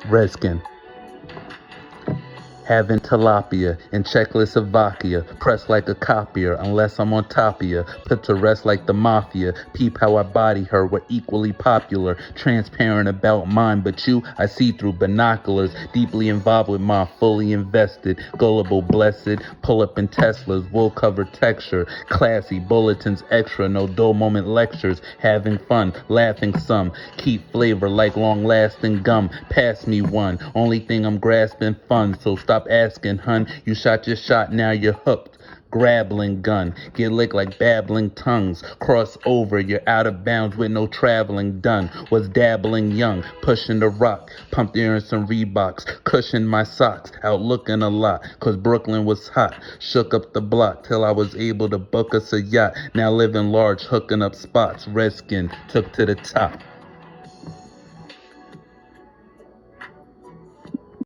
Redskin. Having tilapia in Czechoslovakia, pressed like a copier, unless I'm on top of ya, put to rest like the mafia. Peep how I body her, we're equally popular, transparent about mine, but you, I see through binoculars, deeply involved with my fully invested, gullible, blessed, pull up in Teslas, wool cover texture, classy, bulletins extra, no dull moment lectures, having fun, laughing some, keep flavor like long-lasting gum, pass me one, only thing I'm grasping fun, so stop asking, hun. You shot your shot, now you're hooked. Grabbling gun, get licked like babbling tongues. Cross over, you're out of bounds with no traveling done. Was dabbling young, pushing the rock, pumped air in some Reeboks, cushioned my socks, out looking a lot, cause Brooklyn was hot. Shook up the block till I was able to book us a yacht. Now living large, hooking up spots. Redskin took to the top.